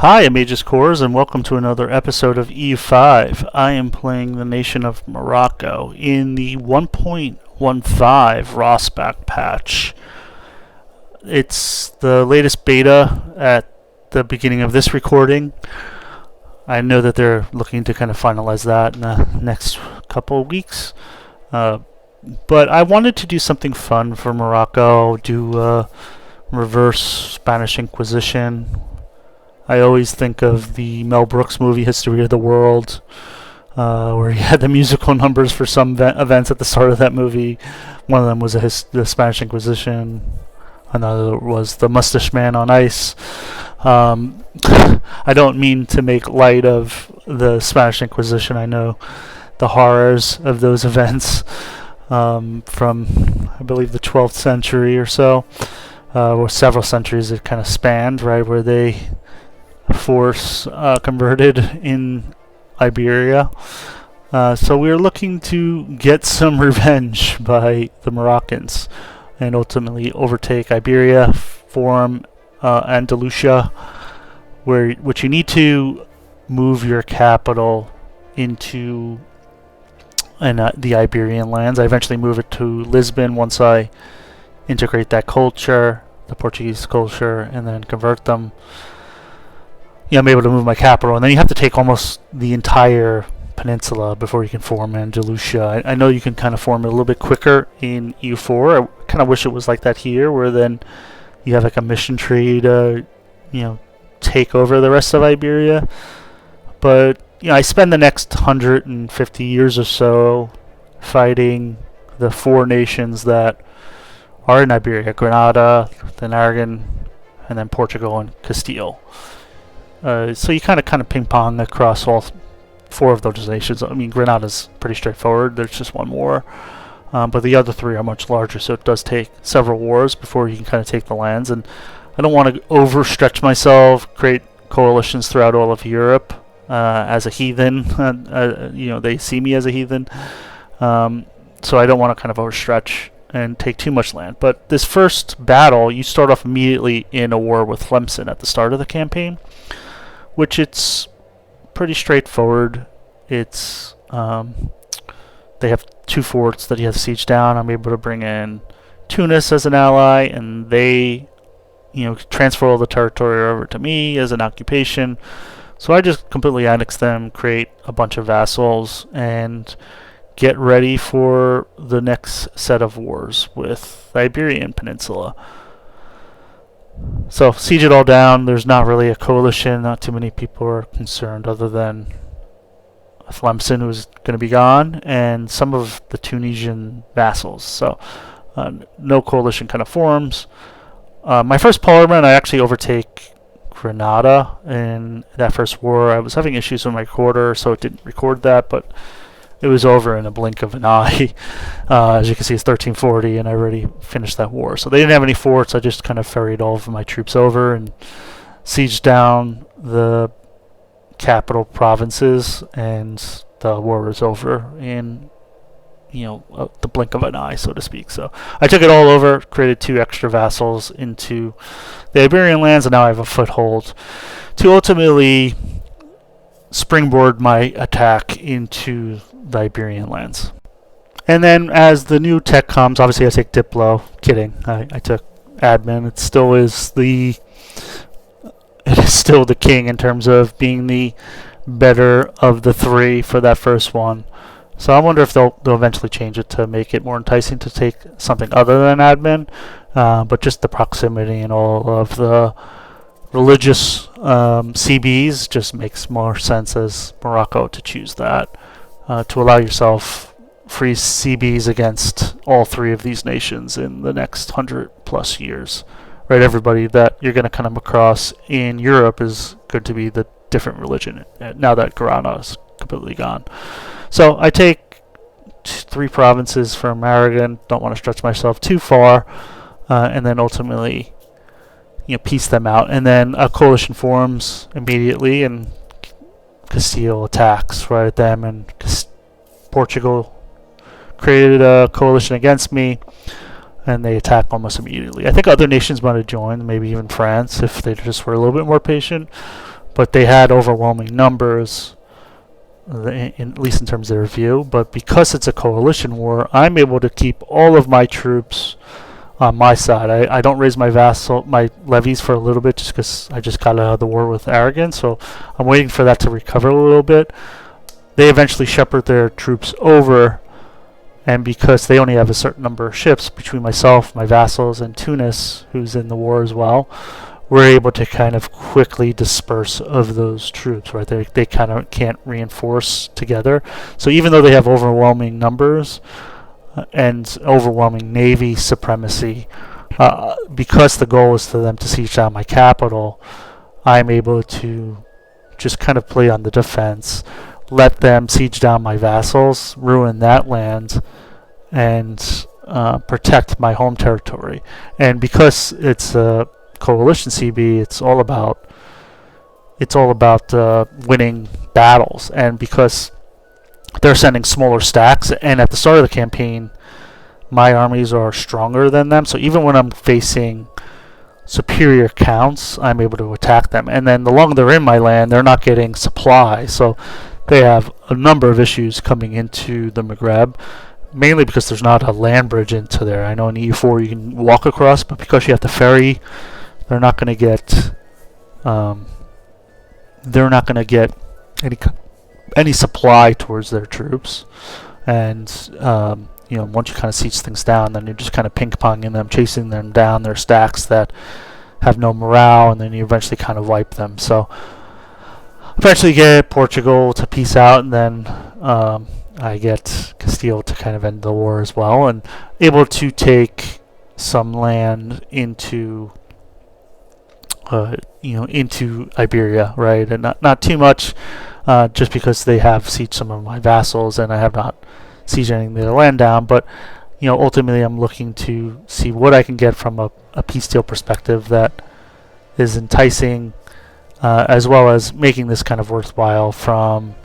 Hi, Amagus Cores, and welcome to another episode of EU5. I am playing the nation of Morocco in the 1.15 Rossback patch. It's the latest beta at the beginning of this recording. I know that they're looking to kind of finalize that in the next couple of weeks. But I wanted to do something fun for Morocco, do Reverse Spanish Inquisition. I always think of the Mel Brooks movie History of the World, where he had the musical numbers for some events at the start of that movie. One of them was the Spanish Inquisition. Another was the Mustache Man on Ice. I don't mean to make light of the Spanish Inquisition. I know the horrors of those events from, I believe, the 12th century or so, or several centuries it kind of spanned, right, where they force converted in Iberia. So we're looking to get some revenge by the Moroccans and ultimately overtake Iberia, form Andalucia, which you need to move your capital into the Iberian lands. I eventually move it to Lisbon once I integrate that culture, the Portuguese culture, and then convert them. I'm able to move my capital, and then you have to take almost the entire peninsula before you can form Andalucia. I know you can kind of form it a little bit quicker in EU4. I kind of wish it was like that here, where then you have like a mission tree to, take over the rest of Iberia. But I spend the next 150 years or so fighting the four nations that are in Iberia: Granada, then Aragon, and then Portugal and Castille. So you kind of ping pong across all four of those nations. I mean, Granada's pretty straightforward. There's just one war. But the other three are much larger, so it does take several wars before you can kind of take the lands. And I don't want to overstretch myself, create coalitions throughout all of Europe as a heathen. They see me as a heathen. So I don't want to kind of overstretch and take too much land. But this first battle, you start off immediately in a war with Tlemcen at the start of the campaign, which it's pretty straightforward. It's they have two forts that you have to siege down. I'm able to bring in Tunis as an ally, and they transfer all the territory over to me as an occupation. So I just completely annex them, create a bunch of vassals, and get ready for the next set of wars with the Iberian Peninsula. So siege it all down. There's not really a coalition. Not too many people are concerned, other than Tlemcen, who's going to be gone, and some of the Tunisian vassals. So no coalition kind of forms. My first parliament, I actually overtake Granada in that first war. I was having issues with my recorder, so it didn't record that, but it was over in a blink of an eye. As you can see, it's 1340, and I already finished that war. So they didn't have any forts. I just kind of ferried all of my troops over and sieged down the capital provinces, and the war was over in the blink of an eye, so to speak. So I took it all over, created two extra vassals into the Iberian lands, and now I have a foothold to ultimately springboard my attack into the Iberian lands. And then as the new tech comes, obviously I take Diplo. Kidding. I took admin. It is still the king in terms of being the better of the three for that first one. So I wonder if they'll eventually change it to make it more enticing to take something other than admin. But just the proximity and all of the religious CBs just makes more sense as Morocco to choose that, to allow yourself free CBs against all three of these nations in the next 100+ years. Right, everybody that you're going to come across in Europe is going to be the different religion now that Granada is completely gone. So I take three provinces from Aragon. Don't want to stretch myself too far, and then ultimately piece them out, and then a coalition forms immediately, and Castile attacks right at them, and Portugal created a coalition against me, and they attack almost immediately. I think other nations might have joined, maybe even France, if they just were a little bit more patient. but they had overwhelming numbers, at least in terms of their view. But because it's a coalition war, I'm able to keep all of my troops on my side. I don't raise my levies for a little bit just because I just got out of the war with Aragon, so I'm waiting for that to recover a little bit. They eventually shepherd their troops over, and because they only have a certain number of ships between myself, my vassals, and Tunis, who's in the war as well, we're able to kind of quickly disperse of those troops, right? They kind of can't reinforce together. So even though they have overwhelming numbers and overwhelming navy supremacy, because the goal is for them to siege down my capital, I'm able to just kind of play on the defense, let them siege down my vassals, ruin that land, and protect my home territory. And because it's a coalition CB, it's all about winning battles. And because they're sending smaller stacks, and at the start of the campaign, my armies are stronger than them. So even when I'm facing superior counts, I'm able to attack them. And then the longer they're in my land, they're not getting supply. So they have a number of issues coming into the Maghreb, mainly because there's not a land bridge into there. I know in EU4 you can walk across, but because you have to ferry, they're not going to get any supply towards their troops. And once you kind of siege things down, then you're just kind of ping-ponging them, chasing them down their stacks that have no morale, and then you eventually kind of wipe them. So eventually get Portugal to peace out, and then I get Castile to kind of end the war as well, and able to take some land into Iberia, right? And not too much, just because they have sieged some of my vassals, and I have not sieged any of their land down. But ultimately, I'm looking to see what I can get from a peace deal perspective that is enticing, as well as making this kind of worthwhile from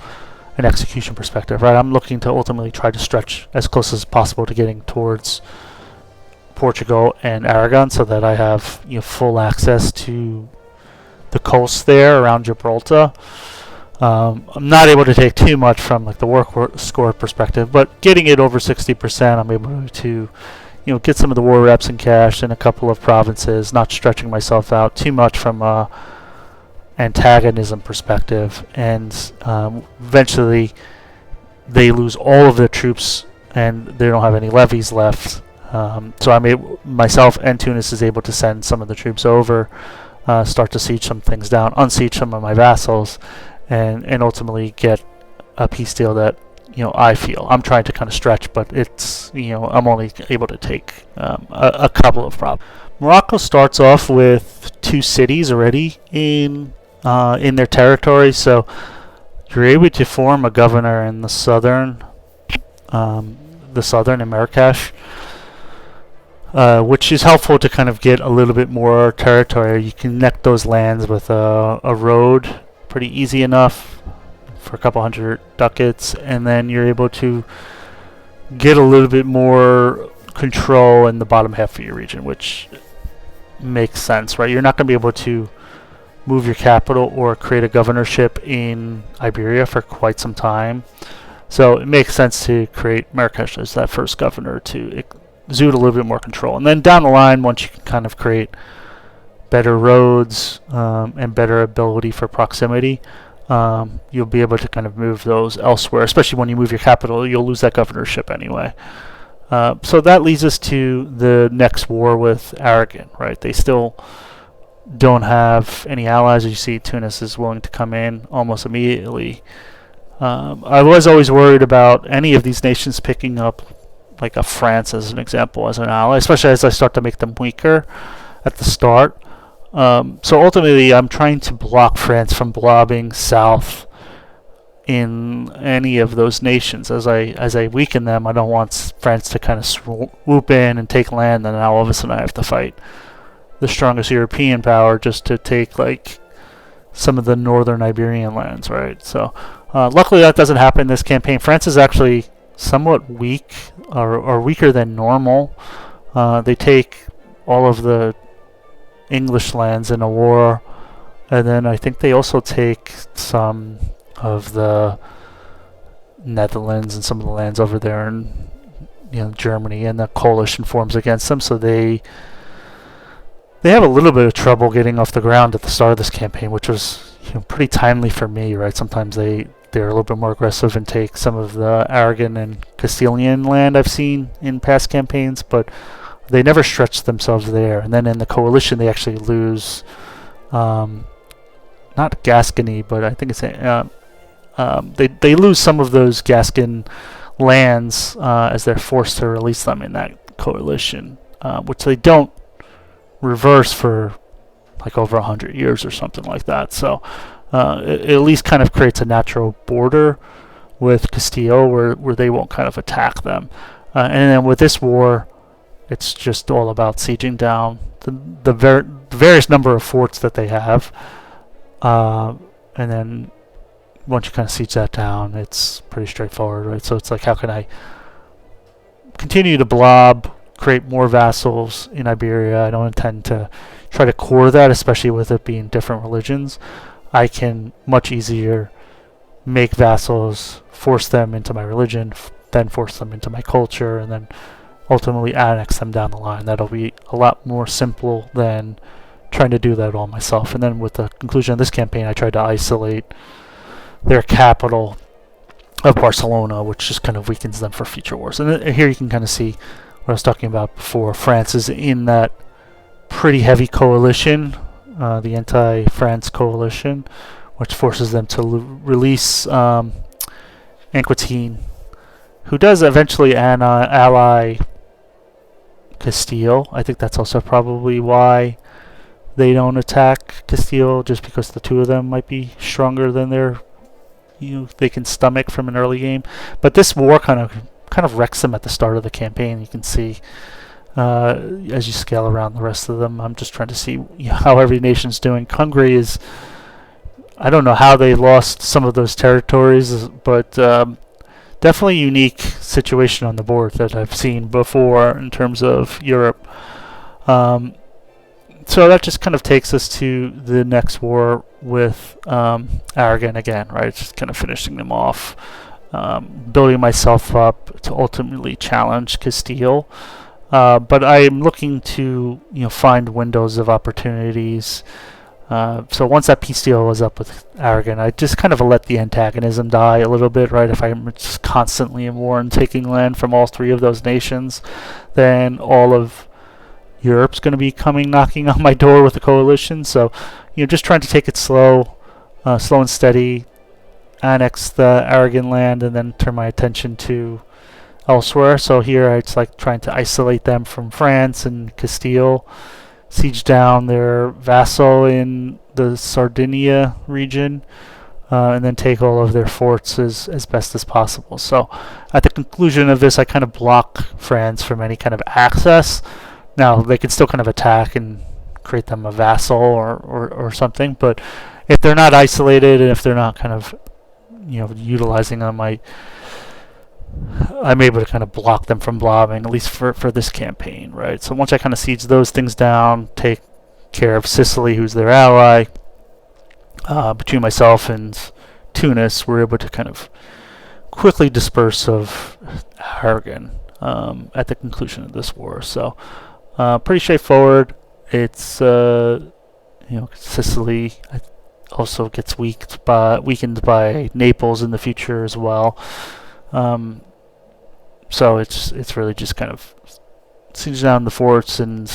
an execution perspective, right? I'm looking to ultimately try to stretch as close as possible to getting towards Portugal and Aragon, so that I have full access to the coast there around Gibraltar. I'm not able to take too much from like the war score perspective, but getting it over 60%, I'm able to get some of the war reps in cash in a couple of provinces, not stretching myself out too much from a antagonism perspective. And eventually they lose all of their troops and they don't have any levies left. So myself and Tunis is able to send some of the troops over, start to siege some things down, unsiege some of my vassals, and ultimately get a peace deal that I feel I'm trying to kind of stretch, but it's I'm only able to take a couple of problems. Morocco starts off with 2 cities already in their territory, so you're able to form a governor in the southern in Marrakesh, which is helpful to kind of get a little bit more territory. You connect those lands with a road pretty easy enough for a couple hundred ducats, and then you're able to get a little bit more control in the bottom half of your region, which makes sense, right? You're not going to be able to move your capital or create a governorship in Iberia for quite some time, so it makes sense to create Marrakesh as that first governor to exude a little bit more control. And then down the line, once you can kind of create better roads and better ability for proximity, you'll be able to kind of move those elsewhere. Especially when you move your capital, you'll lose that governorship anyway. So that leads us to the next war with Aragon, right? They still don't have any allies. As you see, Tunis is willing to come in almost immediately. I was always worried about any of these nations picking up like a France as an example as an ally, especially as I start to make them weaker at the start. So ultimately, I'm trying to block France from blobbing south in any of those nations. As I weaken them, I don't want France to kind of swoop in and take land, and now all of a sudden I have to fight the strongest European power just to take like some of the northern Iberian lands, right? So luckily that doesn't happen in this campaign. France is actually somewhat weak, or weaker than normal. They take all of the English lands in a war, And then I think they also take some of the Netherlands and some of the lands over there in Germany, and the coalition forms against them. So they have a little bit of trouble getting off the ground at the start of this campaign, which was pretty timely for me, right? Sometimes they're a little bit more aggressive and take some of the Aragon and Castilian land I've seen in past campaigns, but they never stretch themselves there. And then in the coalition, they actually lose, not Gascony, but I think it's they lose some of those Gascon lands as they're forced to release them in that coalition, which they don't reverse for like over 100 years or something like that. So it at least kind of creates a natural border with Castile where they won't kind of attack them. And then with this war, it's just all about sieging down the various number of forts that they have. And then once you kind of siege that down, it's pretty straightforward, right? So it's like, how can I continue to blob, create more vassals in Iberia? I don't intend to try to core that, especially with it being different religions. I can much easier make vassals, force them into my religion, then force them into my culture, and then ultimately annex them down the line. That'll be a lot more simple than trying to do that all myself. And then with the conclusion of this campaign, I tried to isolate their capital of Barcelona, which just kind of weakens them for future wars. And here you can kind of see what I was talking about before. France is in that pretty heavy coalition, the anti-France coalition, which forces them to release Anquetin, who does eventually ally Castile. I think that's also probably why they don't attack Castile, just because the two of them might be stronger than they can stomach from an early game. But this war kind of wrecks them at the start of the campaign. You can see as you scale around the rest of them. I'm just trying to see how every nation's doing. Hungary is, I don't know how they lost some of those territories, but definitely a unique situation on the board that I've seen before in terms of Europe. So that just kind of takes us to the next war with Aragon again, right? Just kind of finishing them off, building myself up to ultimately challenge Castile. But I'm looking to find windows of opportunities. So once that peace deal was up with Aragon, I just kind of let the antagonism die a little bit, right? If I'm just constantly in war and taking land from all three of those nations, then all of Europe's going to be knocking on my door with the coalition. So, just trying to take it slow and steady, annex the Aragon land, and then turn my attention to elsewhere. So here it's like trying to isolate them from France and Castile, siege down their vassal in the Sardinia region, and then take all of their forts as best as possible. So at the conclusion of this, I kind of block France from any kind of access. Now, they can still kind of attack and create them a vassal or something, but if they're not isolated and if they're not kind of utilizing them, I'm able to kind of block them from blobbing, at least for this campaign, right? So once I kind of siege those things down, take care of Sicily, who's their ally, between myself and Tunis, we're able to kind of quickly disperse of Aragon at the conclusion of this war. So pretty straightforward. It's Sicily also gets weakened by Naples in the future as well. So it's really just kind of sieging down the forts and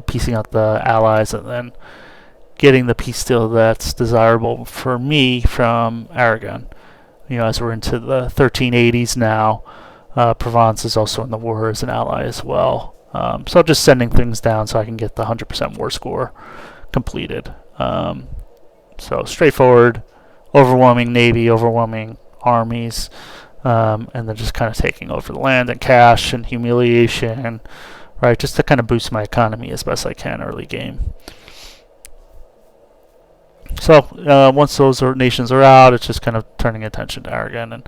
piecing out the allies, and then getting the peace deal that's desirable for me from Aragon. As we're into the 1380s now, Provence is also in the war as an ally as well. So just sending things down so I can get the 100% war score completed. So straightforward, overwhelming navy, overwhelming armies, and then just kind of taking over the land and cash and humiliation, right? Just to kind of boost my economy as best I can early game. So once those nations are out, it's just kind of turning attention to Aragon and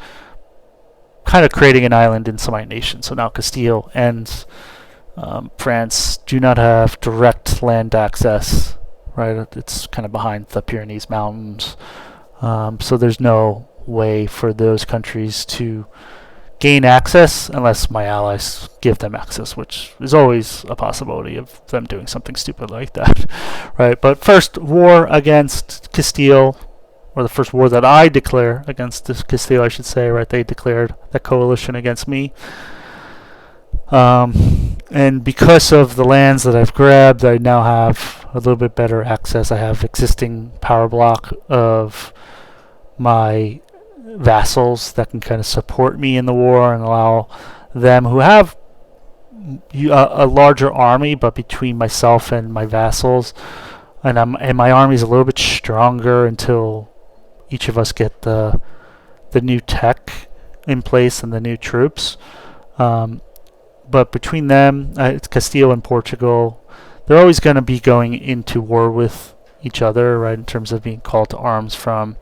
kind of creating an island in my nation. So now Castile and France do not have direct land access right? It's kind of behind the Pyrenees Mountains. So there's no way for those countries to gain access unless my allies give them access, which is always a possibility of them doing something stupid like that, right? But first war against Castile, or the first war that I declare against Castile, I should say, right? They declared that coalition against me. And because of the lands that I've grabbed, I now have a little bit better access. I have existing power block of my vassals that can kind of support me in the war and allow them, who have a larger army, but between myself and my vassals, and my army is a little bit stronger until each of us get the new tech in place and the new troops. But between them, it's Castile and Portugal. They're always going to be going into war with each other, right? In terms of being called to arms from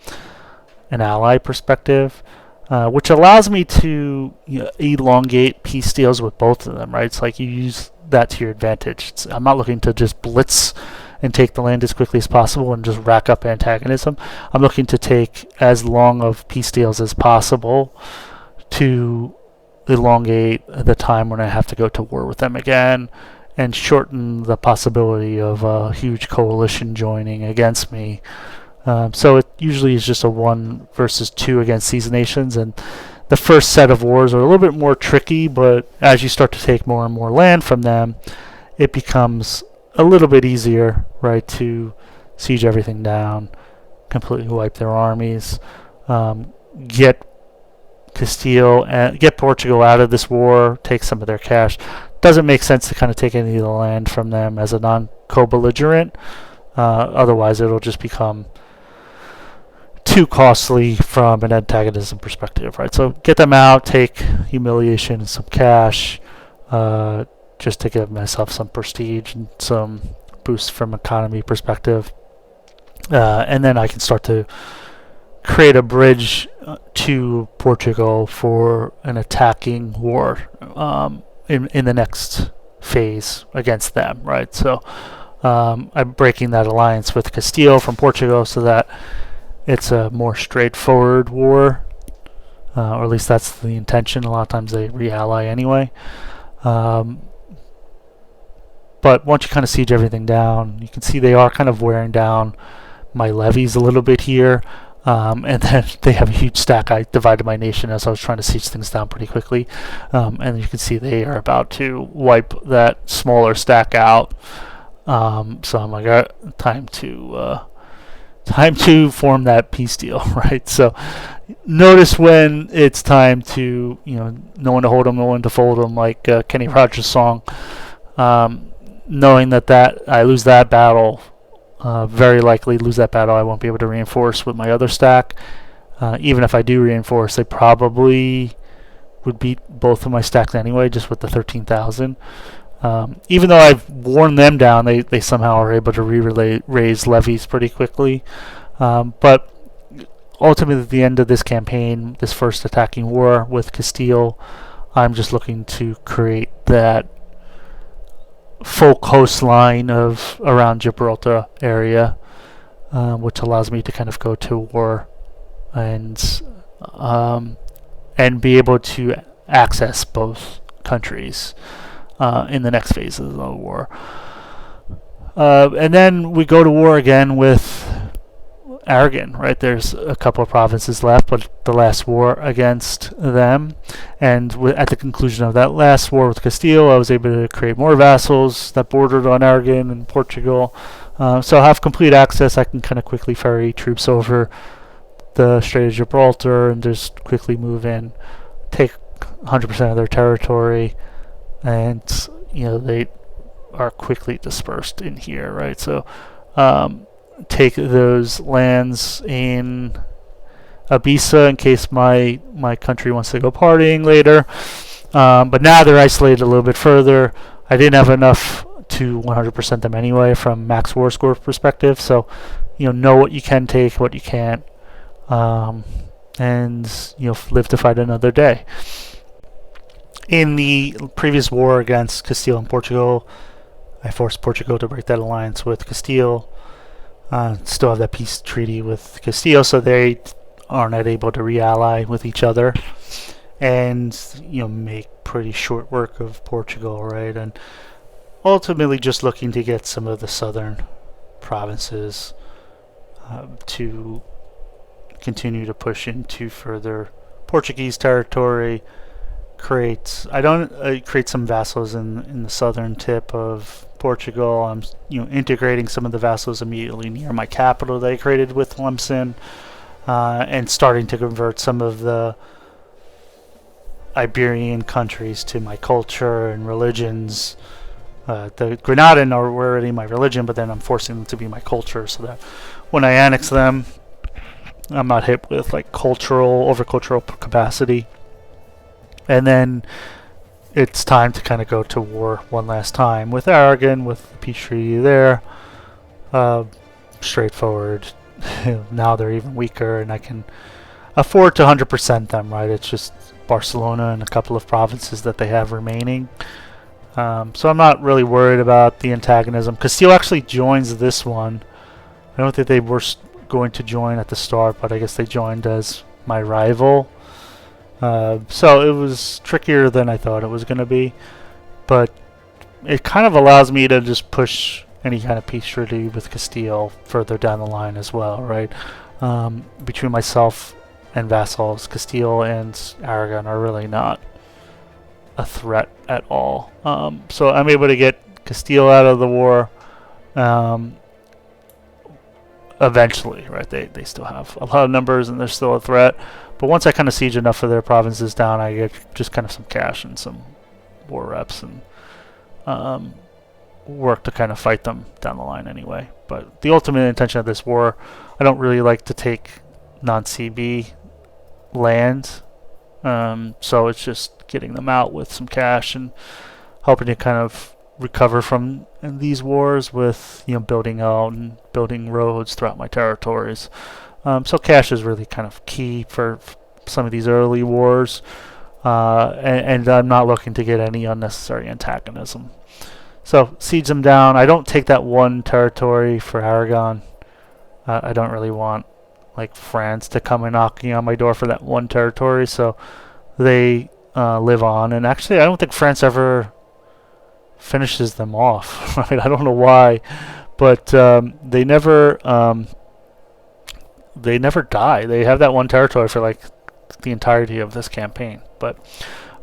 an ally perspective, which allows me to elongate peace deals with both of them, right? It's like you use that to your advantage. I'm not looking to just blitz and take the land as quickly as possible and just rack up antagonism. I'm looking to take as long of peace deals as possible to elongate the time when I have to go to war with them again and shorten the possibility of a huge coalition joining against me. So it usually is just a 1 versus 2 against these nations, and the first set of wars are a little bit more tricky, but as you start to take more and more land from them, it becomes a little bit easier, right, to siege everything down, completely wipe their armies, get Castile and get Portugal out of this war, take some of their cash. Doesn't make sense to kind of take any of the land from them as a non-co-belligerent. Otherwise, it'll just become too costly from an antagonism perspective, right? So get them out, take humiliation and some cash, just to give myself some prestige and some boost from economy perspective, and then I can start to create a bridge to Portugal for an attacking war in the next phase against them, right? So I'm breaking that alliance with Castile from Portugal so that it's a more straightforward war, or at least that's the intention. A lot of times they re-ally anyway. But once you kind of siege everything down, you can see they are kind of wearing down my levies a little bit here. And then they have a huge stack. I divided my nation as I was trying to siege things down pretty quickly. And you can see they are about to wipe that smaller stack out. So I'm like, time to form that peace deal, right? So notice when it's time to, no one to hold them, no one to fold them, like Kenny Rogers' song. Knowing that I lose that battle, very likely lose that battle, I won't be able to reinforce with my other stack. Even if I do reinforce, they probably would beat both of my stacks anyway, just with the 13,000. Even though I've worn them down, they somehow are able to raise levies pretty quickly. But ultimately, at the end of this campaign, this first attacking war with Castile, I'm just looking to create that full coastline of around Gibraltar area, which allows me to kind of go to war and be able to access both countries in the next phase of the war. And then we go to war again with Aragon, right? There's a couple of provinces left, but the last war against them. And at the conclusion of that last war with Castile, I was able to create more vassals that bordered on Aragon and Portugal. So I have complete access. I can kind of quickly ferry troops over the Strait of Gibraltar and just quickly move in, take 100% of their territory, and they are quickly dispersed in here, right? So take those lands in Ibiza in case my country wants to go partying later. But now they're isolated a little bit further. I didn't have enough to 100% them anyway from max war score perspective. So know what you can take, what you can't, and live to fight another day. In the previous war against Castile and Portugal, I forced Portugal to break that alliance with Castile. Still have that peace treaty with Castile, so they are not able to re-ally with each other, and make pretty short work of Portugal, right? And ultimately just looking to get some of the southern provinces to continue to push into further Portuguese territory, create some vassals in the southern tip of Portugal. I'm integrating some of the vassals immediately near my capital that I created with Tlemcen, and starting to convert some of the Iberian countries to my culture and religions. The Granadan are already my religion, but then I'm forcing them to be my culture, so that when I annex them, I'm not hit with like over-cultural capacity. And then it's time to kind of go to war one last time with Aragon, with the peace treaty there. Straightforward. Now they're even weaker, and I can afford to 100% them, right? It's just Barcelona and a couple of provinces that they have remaining. So I'm not really worried about the antagonism. Castile actually joins this one. I don't think they were going to join at the start, but I guess they joined as my rival. So it was trickier than I thought it was going to be, but it kind of allows me to just push any kind of peace treaty with Castile further down the line as well, right? Between myself and vassals, Castile and Aragon are really not a threat at all. So I'm able to get Castile out of the war eventually, right? They still have a lot of numbers and they're still a threat. But once I kind of siege enough of their provinces down, I get just kind of some cash and some war reps and work to kind of fight them down the line anyway. But the ultimate intention of this war, I don't really like to take non-CB land. So it's just getting them out with some cash and hoping to kind of recover from these wars with building out and building roads throughout my territories. So cash is really kind of key for some of these early wars, and I'm not looking to get any unnecessary antagonism. So siege them down. I don't take that one territory for Aragon. I don't really want like France to come and knocking on my door for that one territory, so they live on. And actually, I don't think France ever finishes them off. Right? I don't know why, but they never die. They have that one territory for like the entirety of this campaign. But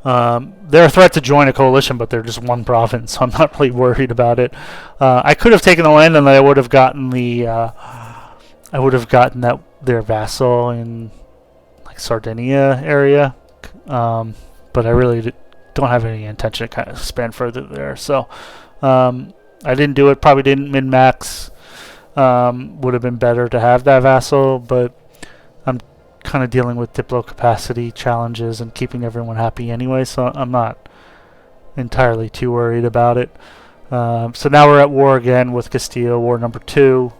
they're a threat to join a coalition, but they're just one province, so I'm not really worried about it. I could have taken the land, and I would have gotten that their vassal in like Sardinia area, but I really don't have any intention to kind of expand further there. So I didn't do it. Probably didn't min-max. Would have been better to have that vassal, but I'm kind of dealing with diplo capacity challenges and keeping everyone happy anyway, so I'm not entirely too worried about it. So now we're at war again with Castile, war number 2,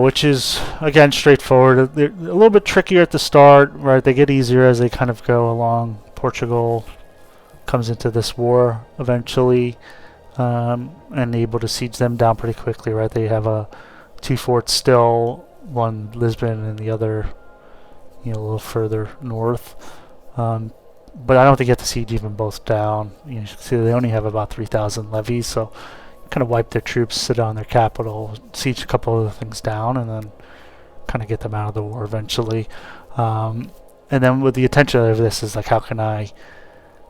which is again straightforward. They're a little bit trickier at the start, right? They get easier as they kind of go along. Portugal comes into this war eventually, and able to siege them down pretty quickly, right? They have 2 forts still, one Lisbon and the other a little further north, but I don't think you have to siege even both down. You see they only have about 3,000 levies, so kind of wipe their troops, sit on their capital, siege a couple of things down, and then kind of get them out of the war eventually. And then with the intention of this is like, how can I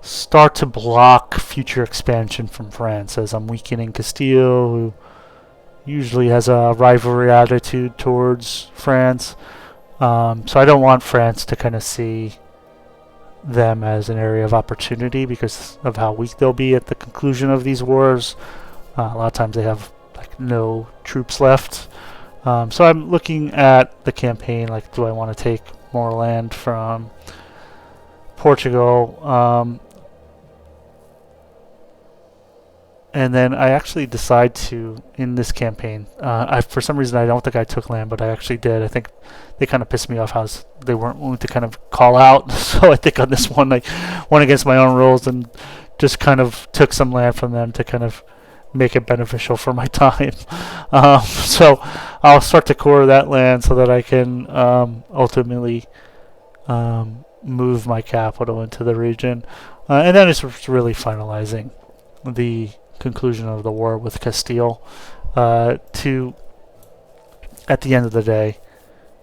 start to block future expansion from France, as I'm weakening Castile, who usually has a rivalry attitude towards France. So I don't want France to kind of see them as an area of opportunity because of how weak they'll be at the conclusion of these wars. A lot of times they have like no troops left. So I'm looking at the campaign like, do I want to take more land from Portugal? And then I actually decide to, in this campaign, for some reason I don't think I took land, but I actually did. I think they kind of pissed me off how they weren't willing to kind of call out. So I think on this one I went against my own rules and just kind of took some land from them to kind of make it beneficial for my time. So I'll start to core that land so that I can ultimately move my capital into the region. And then it's really finalizing the conclusion of the war with Castile to, at the end of the day,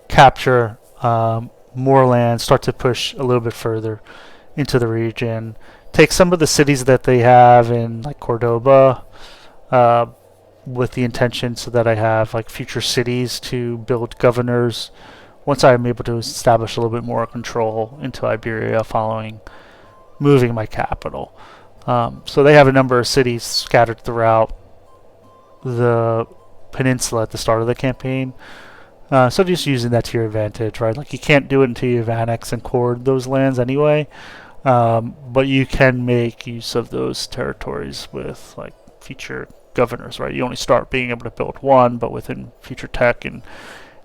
capture more land, start to push a little bit further into the region, take some of the cities that they have in like Cordoba, with the intention so that I have like future cities to build governors once I'm able to establish a little bit more control into Iberia following moving my capital. So they have a number of cities scattered throughout the peninsula at the start of the campaign. So just using that to your advantage, right? Like you can't do it until you've annexed and cored those lands anyway. But you can make use of those territories with like future governors, right? You only start being able to build one, but within future tech and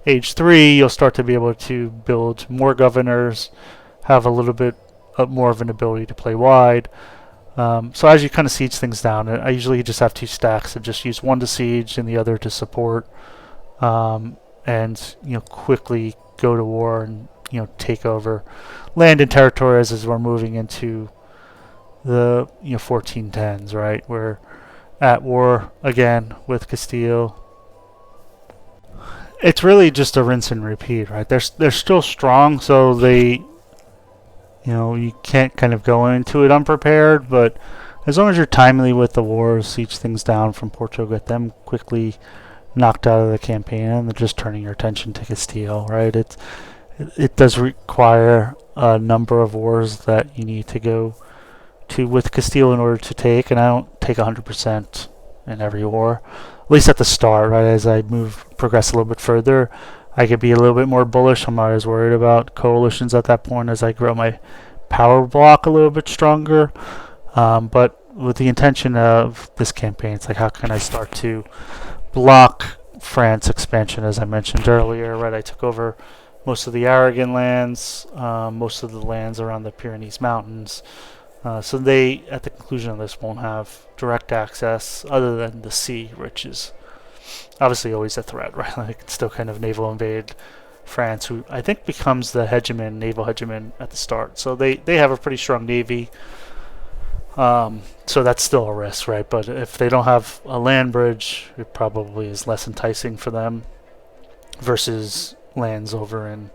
age 3, you'll start to be able to build more governors, have a little bit more of an ability to play wide. So as you kind of siege things down, I usually just have 2 stacks and just use one to siege and the other to support, and quickly go to war and take over land and territories as we're moving into the 1410s, right? We're at war again with Castile. It's really just a rinse and repeat, right? They're still strong, so they you can't kind of go into it unprepared, but as long as you're timely with the wars, siege things down from Portugal, get them quickly knocked out of the campaign, and then just turning your attention to Castile, right? It does require a number of wars that you need to go to with Castile in order to take, and I don't take 100% in every war, at least at the start, right? As I progress a little bit further, I could be a little bit more bullish. I'm not as worried about coalitions at that point as I grow my power block a little bit stronger. But with the intention of this campaign, it's like, how can I start to block France expansion, as I mentioned earlier, right? I took over most of the Aragon lands, most of the lands around the Pyrenees Mountains. So they, at the conclusion of this, won't have direct access other than the sea, which is obviously always a threat, right? Like, it can still kind of naval invade France, who I think becomes the naval hegemon at the start. So they have a pretty strong navy. So that's still a risk, right? But if they don't have a land bridge, it probably is less enticing for them versus lands over in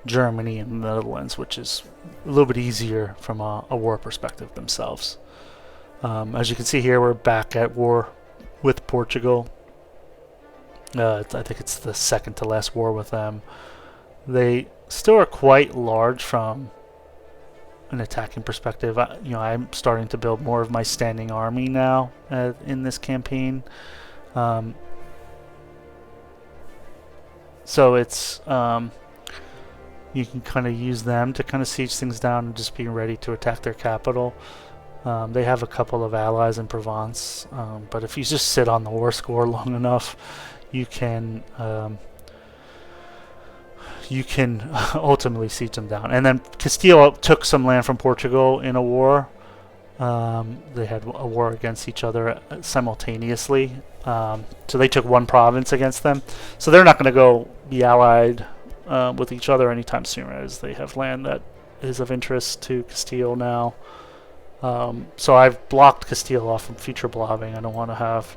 Germany and the Netherlands, which is a little bit easier from a war perspective themselves. As you can see here, we're back at war with Portugal. I think it's the second to last war with them. They still are quite large from an attacking perspective. I'm starting to build more of my standing army now in this campaign. So it's you can kind of use them to kind of siege things down and just be ready to attack their capital. They have a couple of allies in Provence, but if you just sit on the war score long enough, you can ultimately siege them down. And then Castile took some land from Portugal in a war. They had a war against each other simultaneously. So they took one province against them. So they're not going to go be allied with each other anytime soon, as they have land that is of interest to Castile now. So I've blocked Castile off from future blobbing. I don't want to have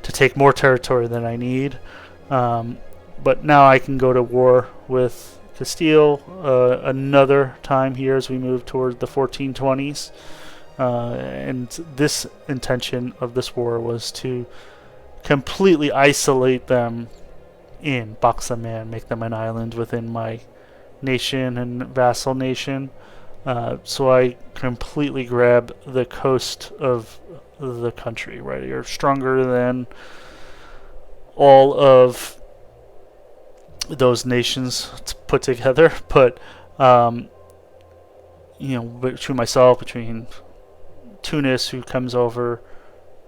to take more territory than I need. But now I can go to war with Castile another time here as we move toward the 1420s. And this intention of this war was to completely isolate them box them in, make them an island within my nation and vassal nation. So I completely grab the coast of the country, right? You're stronger than all of those nations put together, but between Tunis, who comes over,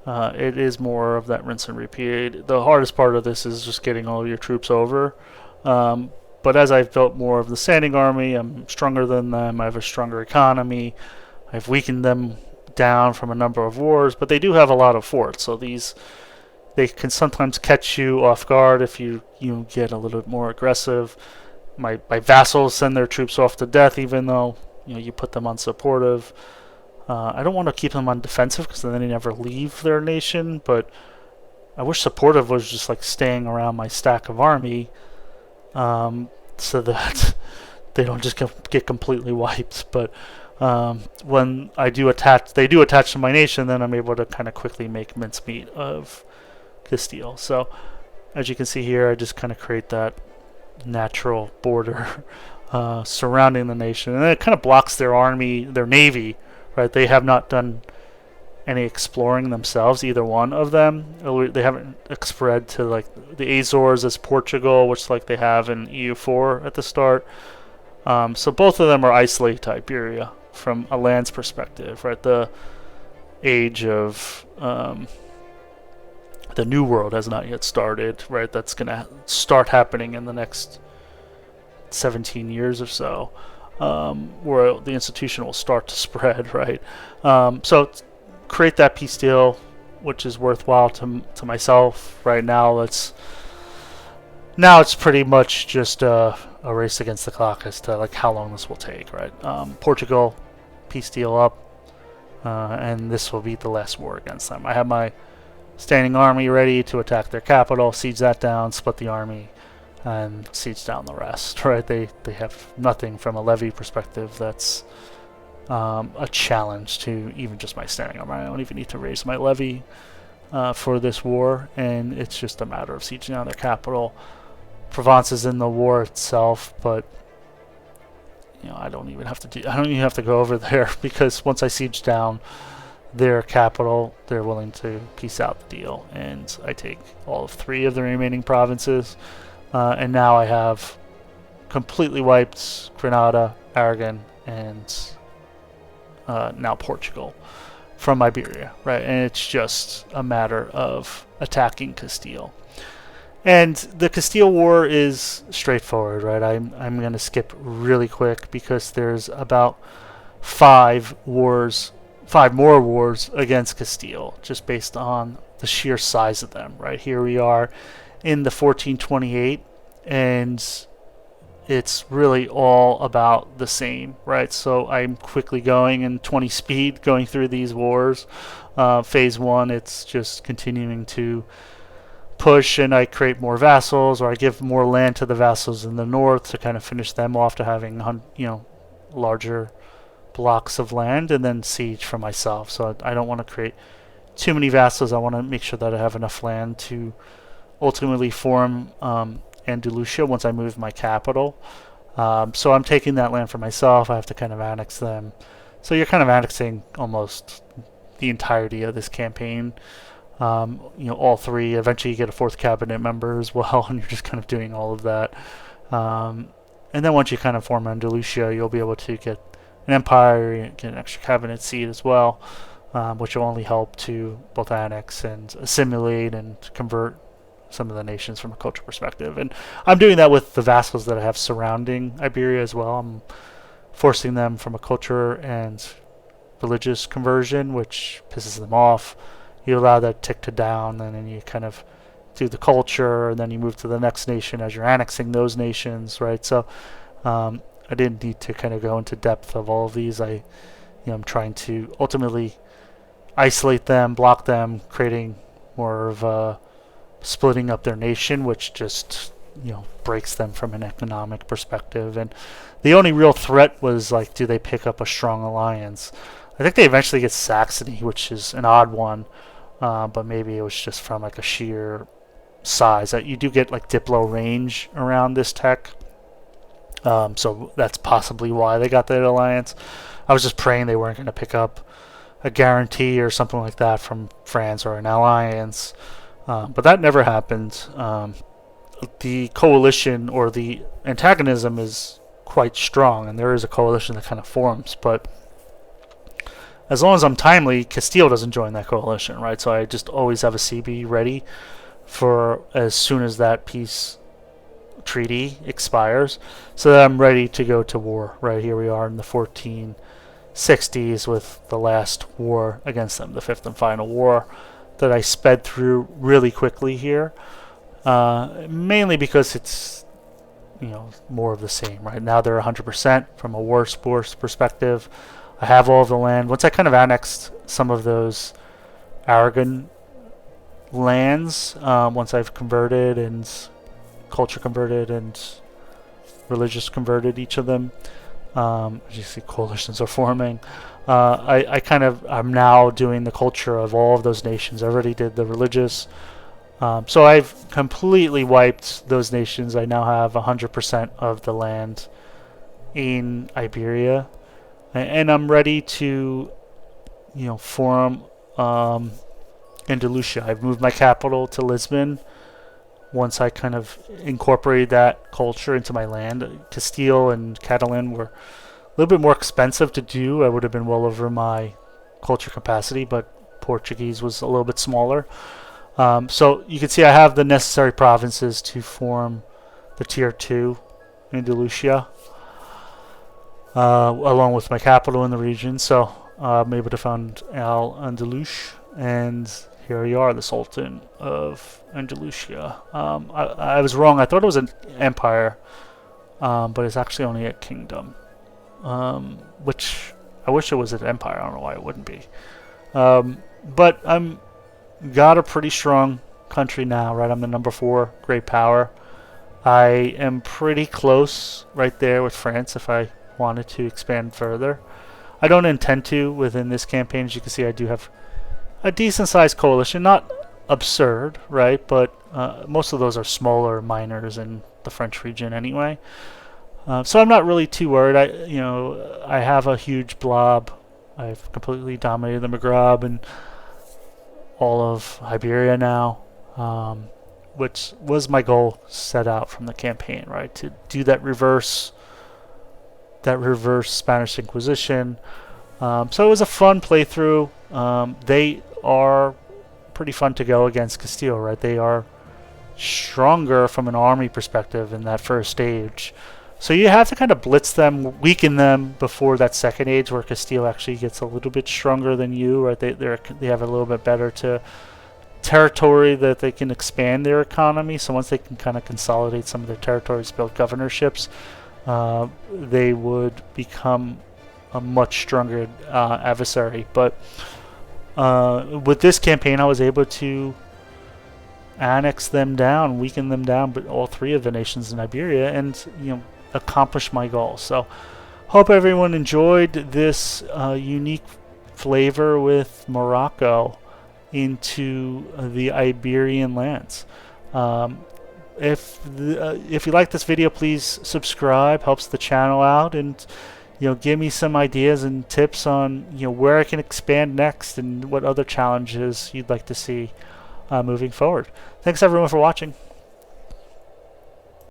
it is more of that rinse and repeat. The hardest part of this is just getting all your troops over. But as I've built more of the standing army, I'm stronger than them. I have a stronger economy. I've weakened them down from a number of wars, but they do have a lot of forts, so they can sometimes catch you off guard if you get a little bit more aggressive. My vassals send their troops off to death, even though you put them on supportive. I don't want to keep them on defensive because then they never leave their nation, but I wish supportive was just like staying around my stack of army, so that they don't just get completely wiped. But when they do attach to my nation, then I'm able to kind of quickly make mincemeat of Castile. So as you can see here, I just kind of create that natural border surrounding the nation, and then it kind of blocks their army, their navy. Right, they have not done any exploring themselves, either one of them. They haven't spread to like the Azores as Portugal, which like they have in EU4 at the start. So both of them are isolated to Iberia from a land's perspective. Right, the age of the New World has not yet started. Right, that's going to start happening in the next 17 years or so. Where the institution will start to spread, right? So create that peace deal, which is worthwhile to myself right now. It's pretty much just a race against the clock as to like how long this will take, right? Portugal, peace deal up, and this will be the last war against them. I have my standing army ready to attack their capital, siege that down, split the army, and siege down the rest. Right? They have nothing from a levy perspective that's a challenge to even just my standing army. I don't even need to raise my levy for this war, and it's just a matter of sieging down their capital. Provence is in the war itself, but I don't even have to go over there because once I siege down their capital, they're willing to peace out the deal, and I take all of 3 of the remaining provinces. And now I have completely wiped Granada, Aragon, and now Portugal from Iberia, right? And it's just a matter of attacking Castile. And the Castile War is straightforward, right? I'm going to skip really quick because there's about 5 more wars against Castile, just based on the sheer size of them, right? Here we are in the 1428, and it's really all about the same, right? So I'm quickly going in 20 speed going through these wars. Phase 1, it's just continuing to push, and I create more vassals, or I give more land to the vassals in the north to kind of finish them off to having larger blocks of land, and then siege for myself. So I don't want to create too many vassals. I want to make sure that I have enough land to ultimately form Andalucia once I move my capital. So I'm taking that land for myself. I have to kind of annex them. So you're kind of annexing almost the entirety of this campaign. All 3. Eventually you get a 4th cabinet member as well, and you're just kind of doing all of that. And then once you kind of form Andalucia, you'll be able to get an empire, get an extra cabinet seat as well, which will only help to both annex and assimilate and convert some of the nations from a cultural perspective. And I'm doing that with the vassals that I have surrounding Iberia as well. I'm forcing them from a culture and religious conversion, which pisses them off. You allow that tick to down, and then you kind of do the culture, and then you move to the next nation as you're annexing those nations, right? So I didn't need to kind of go into depth of all of these. I'm trying to ultimately isolate them, block them, creating more of a splitting up their nation, which just breaks them from an economic perspective. And the only real threat was like, do they pick up a strong alliance? I think they eventually get Saxony, which is an odd one, but maybe it was just from like a sheer size. You do get like Diplo range around this tech, so that's possibly why they got that alliance. I was just praying they weren't going to pick up a guarantee or something like that from France or an alliance. But that never happened. The coalition or the antagonism is quite strong, and there is a coalition that kind of forms. But as long as I'm timely, Castile doesn't join that coalition, right? So I just always have a CB ready for as soon as that peace treaty expires, so that I'm ready to go to war. Right, here we are in the 1460 60s with the last war against them, the fifth and final war that I sped through really quickly here, mainly because it's more of the same. Right now they're 100% from a war sports perspective. I have all of the land. Once I kind of annexed some of those Aragon lands, once I've converted and culture converted and religious converted each of them, as you see, coalitions are forming. I'm now doing the culture of all of those nations. I already did the religious. So I've completely wiped those nations. I now have 100% of the land in Iberia. And I'm ready to, form Andalucia. I've moved my capital to Lisbon. Once I kind of incorporated that culture into my land, Castile and Catalan were a little bit more expensive to do. I would have been well over my culture capacity, but Portuguese was a little bit smaller. So you can see I have the necessary provinces to form the Tier 2 Andalucia, along with my capital in the region. So I'm able to found Al-Andalus, and here you are, the Sultan of Andalusia. I was wrong. I thought it was an empire, but it's actually only a kingdom, which I wish it was an empire. I don't know why it wouldn't be. But I'm got a pretty strong country now, right? I'm the number 4 great power. I am pretty close right there with France if I wanted to expand further. I don't intend to within this campaign. As you can see, I do have a decent sized coalition, not absurd, right? But most of those are smaller minors in the French region anyway. So I'm not really too worried. I have a huge blob. I've completely dominated the Maghreb and all of Iberia now, which was my goal set out from the campaign, right? To do that reverse Spanish Inquisition. So it was a fun playthrough. They are pretty fun to go against Castile, right? They are stronger from an army perspective in that first stage. So you have to kind of blitz them, weaken them before that second age, where Castile actually gets a little bit stronger than you, right? They have a little bit better territory that they can expand their economy. So once they can kind of consolidate some of their territories, build governorships, they would become a much stronger adversary. But with this campaign, I was able to annex them down, weaken them down, but all 3 of the nations in Iberia, and accomplish my goal. So hope everyone enjoyed this unique flavor with Morocco into the Iberian lands. If you like this video, please subscribe, helps the channel out, and give me some ideas and tips on where I can expand next and what other challenges you'd like to see moving forward. Thanks everyone for watching.